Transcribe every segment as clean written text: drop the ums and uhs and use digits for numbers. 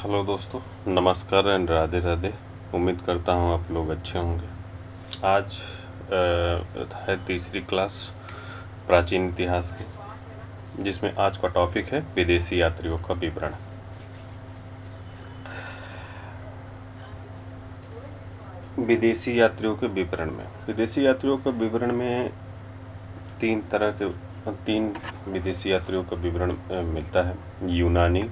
Hello दोस्तों, नमस्कार and Radhe Radhe. उम्मीद करता हूँ आप लोग अच्छे होंगे। आज है तीसरी क्लास प्राचीन इतिहास की, जिसमें आज का टॉपिक है विदेशी यात्रियों का विवरण। विदेशी यात्रियों के विवरण में तीन विदेशी यात्रियों का विवरण मिलता है: यूनानी,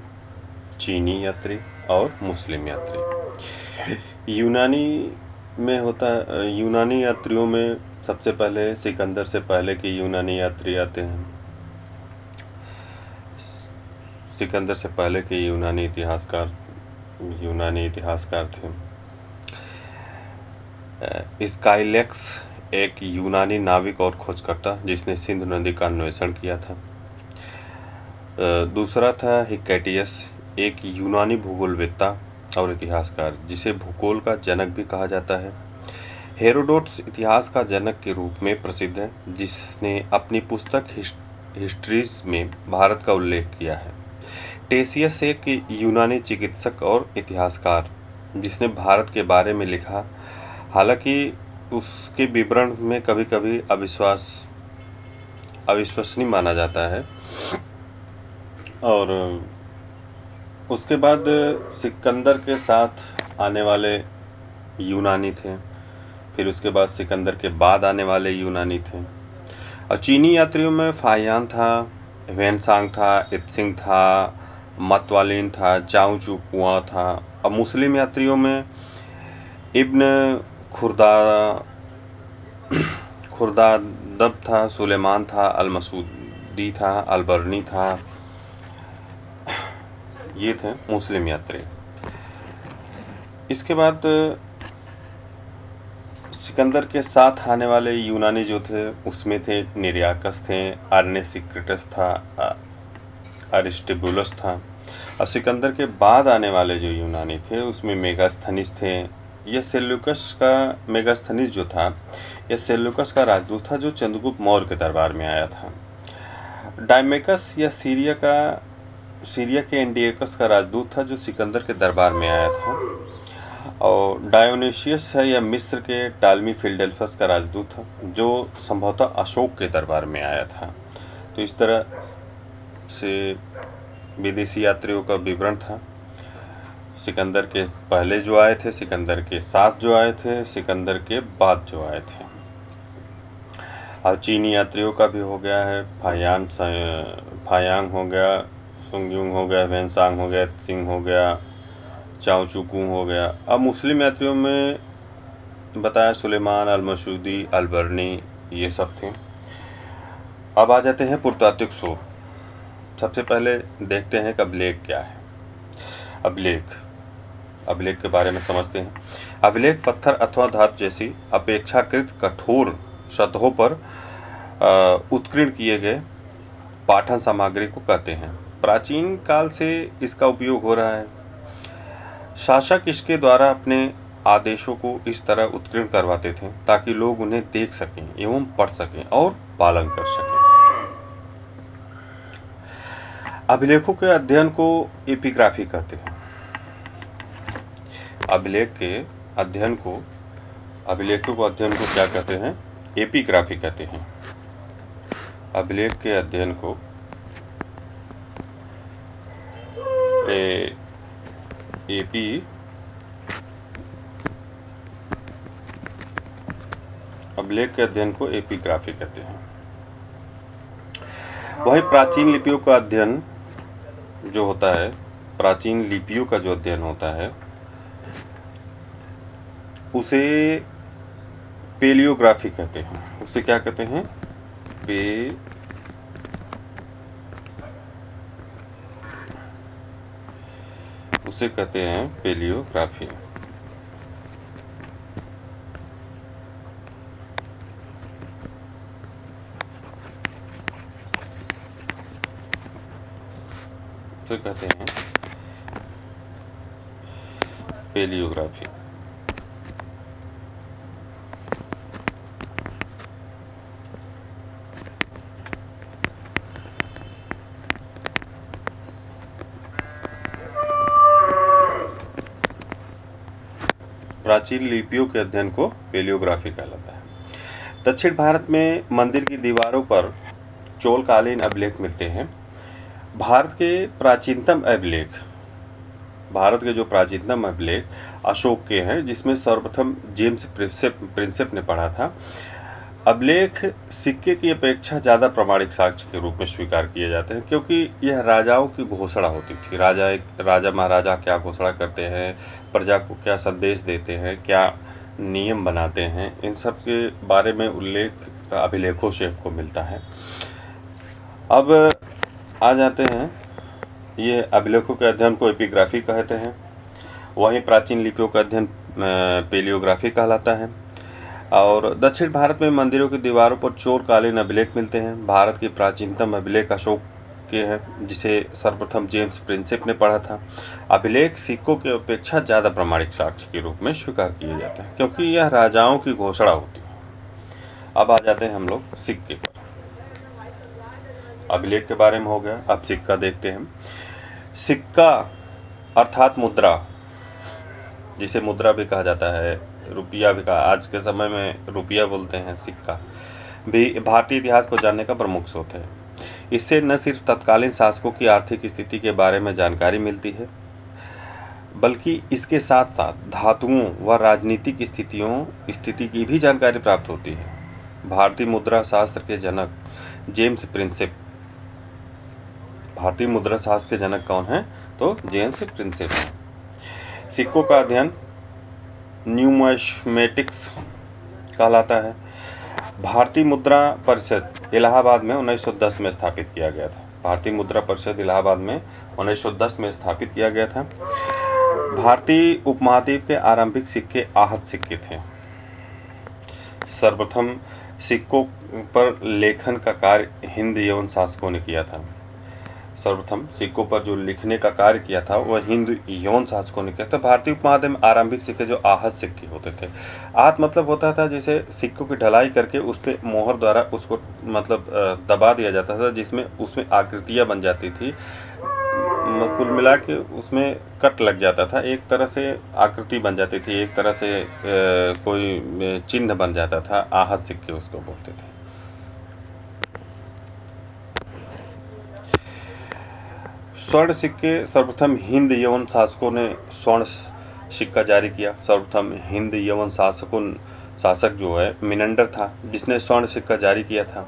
चीनी यात्री और मुस्लिम यात्री। यूनानी यात्रियों में सबसे पहले सिकंदर से पहले के यूनानी यात्री आते हैं। सिकंदर से पहले के यूनानी इतिहासकार थे। स्काइलेक्स एक यूनानी नाविक और खोजकर्ता जिसने सिंधु नदी का अन्वेषण किया था। दूसरा था हिकैटियस, एक यूनानी भूगोलवेत्ता और इतिहासकार जिसे भूगोल का जनक भी कहा जाता है। हेरोडोटस इतिहास का जनक के रूप में प्रसिद्ध है, जिसने अपनी पुस्तक हिस्ट्रीज में भारत का उल्लेख किया है। टेसियस एक यूनानी चिकित्सक और इतिहासकार जिसने भारत के बारे में लिखा, हालांकि उसके विवरण में कभी कभी अविश्वसनीय माना जाता है। और उसके बाद सिकंदर के साथ आने वाले यूनानी थे, फिर उसके बाद सिकंदर के बाद आने वाले यूनानी थे। और चीनी यात्रियों में फाहियान था, ह्वेनसांग था, इत्सिंग था, मतवालिन था, चाउ चुकुआ था। और मुस्लिम यात्रियों में इब्न खुर्दादब था, सुलेमान था, अल-मसूदी था, अल-बरनी था। ये थे मुस्लिम यात्री। इसके बाद सिकंदर के साथ आने वाले यूनानी जो थे उसमें थे निरियाकस थे, आर्नेसिक्रिटस था, अरिस्टोबुलस था। और सिकंदर के बाद आने वाले जो यूनानी थे उसमें मेगास्थनीस थे। मेगास्थनीस जो था यह सेल्यूकस का राजदूत था जो चंद्रगुप्त मौर्य के दरबार में आया था। डायमेकस या सीरिया के एंटियोकस का राजदूत था जो सिकंदर के दरबार में आया था। और डायोनिशियस है या मिस्र के टालमी फिलडेल्फस का राजदूत था जो संभवतः अशोक के दरबार में आया था। तो इस तरह से विदेशी यात्रियों का विवरण था। सिकंदर के पहले जो आए थे, सिकंदर के साथ जो आए थे, सिकंदर के बाद जो आए थे। और चीनी यात्रियों का भी हो गया है। फायांग हो गया, सुंगयुंग हो गया, वेनसांग हो गया, त्सिंग हो गया, चाउ चुकू हो गया। अब मुस्लिम यात्रियों में बताया सुलेमान, अल-मसूदी, अल-बरनी, ये सब थे। अब आ जाते हैं पुरातात्विक शोध। सबसे पहले देखते हैं कि अभिलेख क्या है। अभिलेख के बारे में समझते हैं। अभिलेख पत्थर अथवा धातु जैसी अपेक्षाकृत कठोर सतहों पर उत्कीर्ण किए गए पाठन सामग्री को कहते हैं। प्राचीन काल से इसका उपयोग हो रहा है। शासक इसके द्वारा अपने आदेशों को इस तरह उत्कीर्ण करवाते थे ताकि लोग उन्हें देख सकें एवं पढ़ सकें और पालन कर सकें। अभिलेखों के अध्ययन को एपिग्राफी कहते हैं। अभिलेखों को अध्ययन को क्या कहते हैं? एपिग्राफी कहते हैं। अभिलेख के अध्ययन को एपिग्राफी कहते हैं। वही प्राचीन लिपियों का अध्ययन जो होता है, प्राचीन लिपियों का जो अध्ययन होता है उसे पेलियोग्राफी कहते हैं। उसे क्या कहते हैं? उसे कहते हैं पेलियोग्राफी। उसे कहते हैं पेलियोग्राफी। प्राचीन लिपियों के अध्ययन को पेलियोग्राफी कहलाता है। दक्षिण भारत में मंदिर की दीवारों पर चोलकालीन अभिलेख मिलते हैं। भारत के जो प्राचीनतम अभिलेख अशोक के हैं, जिसमें सर्वप्रथम जेम्स प्रिंसेप ने पढ़ा था। अभिलेख सिक्के की अपेक्षा ज़्यादा प्रामाणिक साक्ष्य के रूप में स्वीकार किए जाते हैं, क्योंकि यह राजाओं की घोषणा होती थी। राजा महाराजा क्या घोषणा करते हैं, प्रजा को क्या संदेश देते हैं, क्या नियम बनाते हैं, इन सब के बारे में उल्लेख अभिलेखों से हमको मिलता है। अब आ जाते हैं, ये अभिलेखों के अध्ययन को एपिग्राफी कहते हैं। वहीं प्राचीन लिपियों का अध्ययन पेलियोग्राफी कहलाता है। और दक्षिण भारत में मंदिरों की दीवारों पर चोलकालीन अभिलेख मिलते हैं। भारत की प्राचीनतम अभिलेख अशोक के हैं, जिसे सर्वप्रथम जेम्स प्रिंसेप ने पढ़ा था। अभिलेख सिक्कों की अपेक्षा ज़्यादा प्रामाणिक साक्ष्य के रूप में स्वीकार किए जाते हैं, क्योंकि यह राजाओं की घोषणा होती है। अब आ जाते हैं हम लोग सिक्के पर। अभिलेख के बारे में हो गया, अब सिक्का देखते हैं। सिक्का अर्थात मुद्रा, जिसे मुद्रा भी कहा जाता है, रुपया भी कहा, आज के समय में रुपया बोलते हैं, सिक्का भी भारतीय इतिहास को जानने का प्रमुख स्रोत है। इससे न सिर्फ तत्कालीन शासकों की आर्थिक स्थिति के बारे में जानकारी मिलती है, बल्कि इसके साथ साथ धातुओं व राजनीतिक स्थिति की भी जानकारी प्राप्त होती है। भारतीय मुद्रा शास्त्र के जनक जेम्स प्रिंसेप, भारतीय मुद्रा शास्त्र के जनक कौन है? तो जेम्स प्रिंसेप। सिक्कों का अध्ययन न्यूमिस्मेटिक्स कहलाता है। भारतीय मुद्रा परिषद इलाहाबाद में 1910 में स्थापित किया गया था। भारतीय मुद्रा परिषद इलाहाबाद में 1910 में स्थापित किया गया था। भारतीय उपमहाद्वीप के आरंभिक सिक्के आहत सिक्के थे। सर्वप्रथम सिक्कों पर लेखन का कार्य हिंद यवन शासकों ने किया था। सर्वप्रथम सिक्कों पर जो लिखने का कार्य किया था वह हिंद यवन शासकों ने किया था। भारतीय उपमहाद्वीप में आरंभिक सिक्के जो आहत सिक्के होते थे, आहत मतलब होता था जैसे सिक्कों की ढलाई करके उस पर मोहर द्वारा उसको मतलब दबा दिया जाता था, जिसमें उसमें आकृतियाँ बन जाती थी। कुल मिला के उसमें कट लग जाता था, एक तरह से आकृति बन जाती थी, एक तरह से कोई चिन्ह बन जाता था। आहत सिक्के उसको बोलते थे। स्वर्ण सिक्के सर्वप्रथम हिंद यवन शासकों ने स्वर्ण सिक्का जारी किया। सर्वप्रथम हिंद यवन शासक जो है मिनंडर था, जिसने स्वर्ण सिक्का जारी किया था।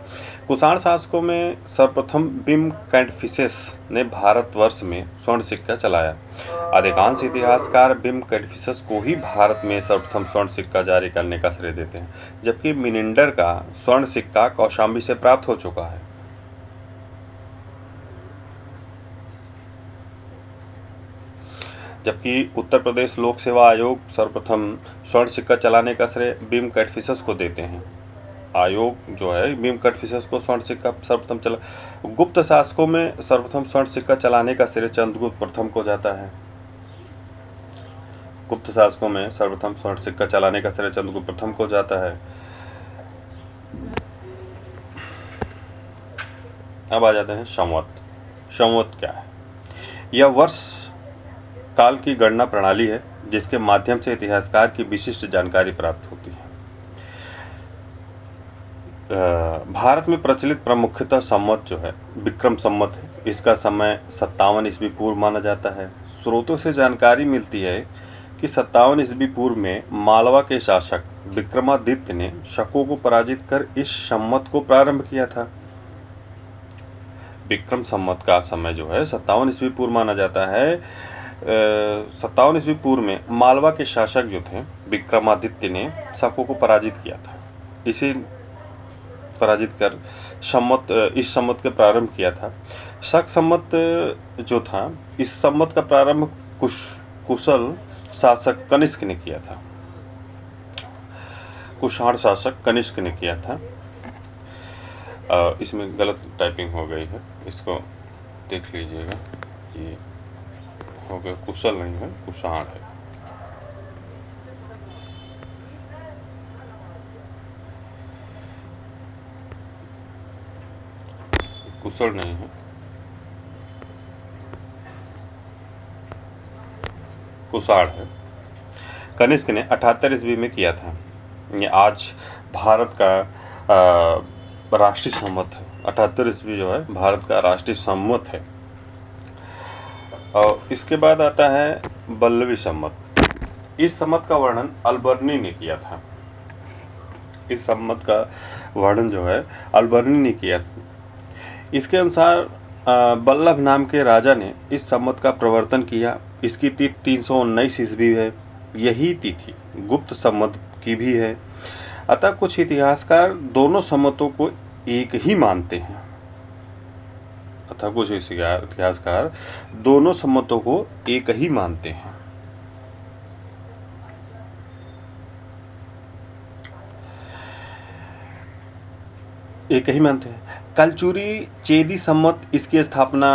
कुषाण शासकों में सर्वप्रथम बिम कैंटफिसेस ने भारतवर्ष में स्वर्ण सिक्का चलाया। अधिकांश इतिहासकार बिम कैंटफिसेस को ही भारत में सर्वप्रथम स्वर्ण सिक्का जारी करने का श्रेय देते हैं, जबकि मिनंडर का स्वर्ण सिक्का कौशाम्बी से प्राप्त हो चुका है। जबकि उत्तर प्रदेश लोक सेवा आयोग सर्वप्रथम स्वर्ण सिक्का चलाने का श्रेय बिम कैटफिसेस को देते हैं। आयोग जो है बिम कैटफिसेस को स्वर्ण सिक्का सर्वप्रथम चला। गुप्त शासकों में सर्वप्रथम स्वर्ण सिक्का चलाने का श्रेय चंद्रगुप्त प्रथम को जाता है। गुप्त शासकों में सर्वप्रथम स्वर्ण सिक्का चलाने का श्रेय चंद्रगुप्त प्रथम को जाता है। अब आ जाते हैं संवत। संवत क्या है? यह वर्ष काल की गणना प्रणाली है, जिसके माध्यम से इतिहासकार की विशिष्ट जानकारी प्राप्त होती है। भारत में प्रचलित प्रमुखतः संवत जो है विक्रम संवत है। इसका समय 57 ईस्वी पूर्व माना जाता है। स्रोतों से जानकारी मिलती है कि 57 ईस्वी पूर्व में मालवा के शासक विक्रमादित्य ने शकों को पराजित कर इस संवत को प्रारंभ किया था। विक्रम संवत का समय जो है 57 ईस्वी पूर्व माना जाता है। 57 ईस्वी पूर्व में मालवा के शासक जो थे विक्रमादित्य ने शकों को पराजित किया था। इसे पराजित कर इस संवत के प्रारंभ किया था। शक संवत जो था, इस संवत का प्रारंभ कुशल शासक कनिष्क ने किया था। कुषाण शासक कनिष्क ने किया था। इसमें गलत टाइपिंग हो गई है, इसको देख लीजिएगा। ये हो गया, कुशल नहीं है, कुषाण है। कुशल नहीं है, कुषाण है। कनिष्क ने 78 ईस्वी में किया था। ये आज भारत का राष्ट्रीय संवत है। 78 ईस्वी जो है भारत का राष्ट्रीय संवत है। और इसके बाद आता है बल्लवी संवत। इस संवत का वर्णन अलबर्नी ने किया था। इस संवत का वर्णन जो है अलबर्नी ने किया था। इसके अनुसार बल्लभ नाम के राजा ने इस संवत का प्रवर्तन किया। इसकी तिथि 319 ईस्वी है। यही तिथि गुप्त संवत की भी है। अतः कुछ इतिहासकार दोनों संवतों को एक ही मानते हैं। इतिहासकार दोनों संवतों को एक ही मानते हैं। कलचुरी चेदी संवत, इसकी स्थापना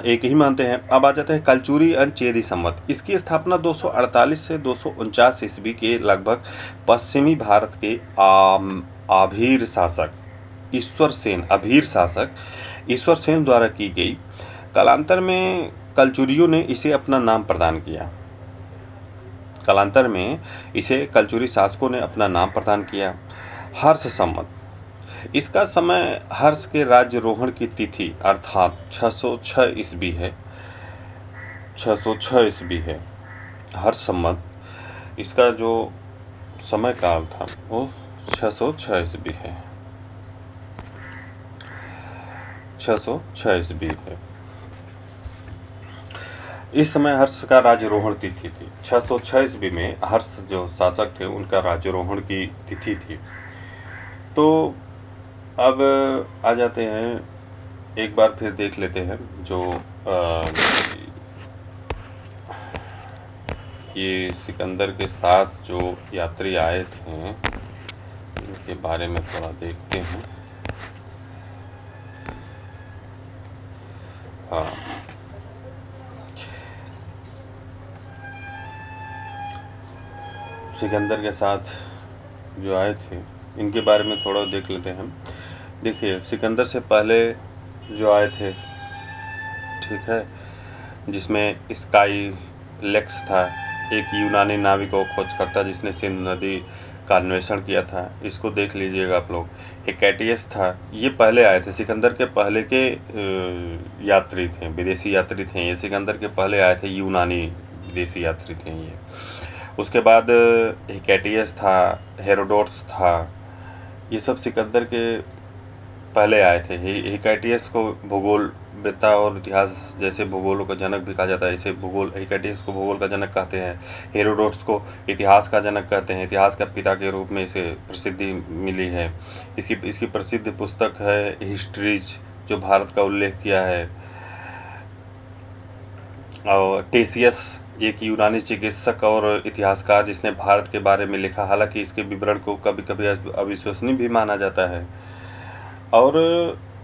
एक ही मानते हैं। अब आ जाते हैं कलचुरी एंड चेदी संवत। इसकी स्थापना 248 से 249 ईस्वी के लगभग पश्चिमी भारत के अभीर शासक ईश्वर सेन द्वारा की गई। कालांतर में कलचुरियों ने इसे अपना नाम प्रदान किया। कलचुरी शासकों ने अपना नाम प्रदान किया। हर्ष संवत, इसका समय हर्ष के राज्यारोहण की तिथि अर्थात 606 ईस्वी है। 606 ईस्वी है हर्ष संवत। इसका जो समय काल था वो 606 ईस्वी है। 606 ईस्वी है। इस समय हर्ष का राज्यारोहण तिथि थी। 606 ईस्वी में हर्ष जो शासक थे उनका राज्यारोहण की तिथि थी। तो अब आ जाते हैं, एक बार फिर देख लेते हैं जो ये सिकंदर के साथ जो यात्री आए थे इनके बारे में थोड़ा देखते हैं। हाँ, सिकंदर के साथ जो आए थे इनके बारे में थोड़ा देख लेते हैं। देखिए, सिकंदर से पहले जो आए थे, ठीक है, जिसमें स्काई लेक्स था, एक यूनानी नाविक और खोजकर्ता जिसने सिंध नदी का अन्वेषण किया था। इसको देख लीजिएगा आप लोग। हेकेटियस था, ये पहले आए थे। सिकंदर के पहले के यात्री थे, विदेशी यात्री थे। ये सिकंदर के पहले आए थे, यूनानी विदेशी यात्री थे ये। उसके बाद हेकेटियस था, हेरोडोटस था, ये सब सिकंदर के पहले आए थे। हेकेटियस को भूगोलवेत्ता और इतिहास जैसे भूगोलों का जनक भी कहा जाता है। इसे हेकेटियस को भूगोल का जनक कहते हैं। हेरोडोटस को इतिहास का जनक कहते हैं। इतिहास का पिता के रूप में इसे प्रसिद्धि मिली है। इसकी प्रसिद्ध पुस्तक है हिस्ट्रीज, जो भारत का उल्लेख किया है। और टेसियस, एक यूनानी चिकित्सक और इतिहासकार जिसने भारत के बारे में लिखा, हालांकि इसके विवरण को कभी कभी अविश्वसनीय भी माना जाता है। और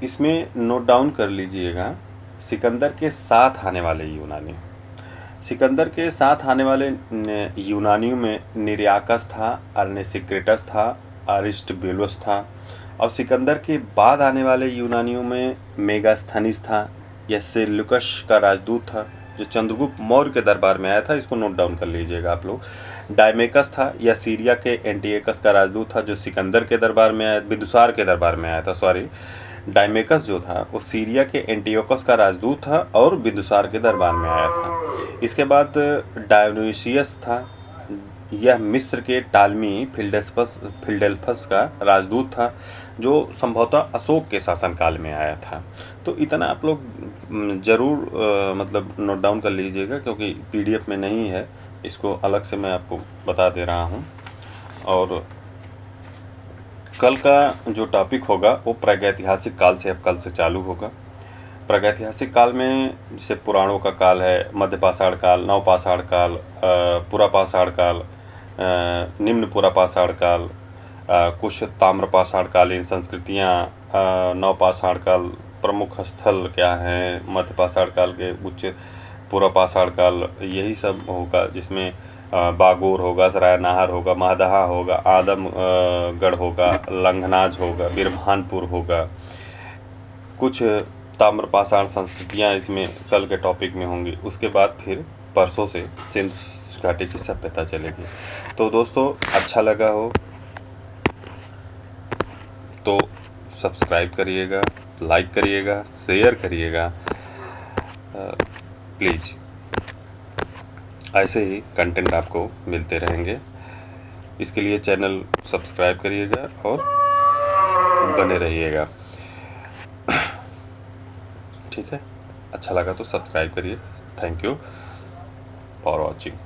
इसमें नोट डाउन कर लीजिएगा, सिकंदर के साथ आने वाले यूनानी। सिकंदर के साथ आने वाले यूनानियों में निरियाकस था, अर्नेसिक्रेटस था, अरिस्टोबुलस था। और सिकंदर के बाद आने वाले यूनानियों में मेगास्थनीस था, यह सेल्यूकस का राजदूत था जो चंद्रगुप्त मौर्य के दरबार में आया था। इसको नोट डाउन कर लीजिएगा आप लोग। डायमेकस था, यह सीरिया के एंटिएकस का राजदूत था जो सिकंदर के दरबार में आया, बिंदुसार के दरबार में आया था। सॉरी, डायमेकस जो था वो सीरिया के एंटियोकस का राजदूत था और बिंदुसार के दरबार में आया था। इसके बाद डायोनिसियस था, यह मिस्र के टालमी फिलडेल्फस का राजदूत था जो संभवतः अशोक के शासनकाल में आया था। तो इतना आप लोग ज़रूर मतलब नोट डाउन कर लीजिएगा, क्योंकि पीडीएफ में नहीं है, इसको अलग से मैं आपको बता दे रहा हूँ। और कल का जो टॉपिक होगा वो प्रागैतिहासिक काल से अब कल से चालू होगा। प्रागैतिहासिक काल में जैसे पुराणों का काल है, मध्यपाषाण काल, नवपाषाण काल, पुरापाषाण काल, निम्न पुरापाषाण काल, कुछ ताम्रपाषाणकालीन संस्कृतियाँ, नवपाषाण काल प्रमुख स्थल क्या हैं, मध्यपाषाण काल के उच्च पुरापाषाण काल, यही सब होगा, जिसमें बागोर होगा, सरायनाहर होगा, महदहा होगा, आदमगढ़ होगा, लंघनाज होगा, बिरभानपुर होगा। कुछ ताम्रपाषाण संस्कृतियाँ इसमें कल के टॉपिक में होंगी। उसके बाद फिर परसों से सिंधु उस घाटी की सब पता चलेगी। तो दोस्तों अच्छा लगा हो तो सब्सक्राइब करिएगा, लाइक करिएगा, शेयर करिएगा। प्लीज़ ऐसे ही कंटेंट आपको मिलते रहेंगे। इसके लिए चैनल सब्सक्राइब करिएगा और बने रहिएगा। ठीक है, अच्छा लगा तो सब्सक्राइब करिए। Thank you for watching.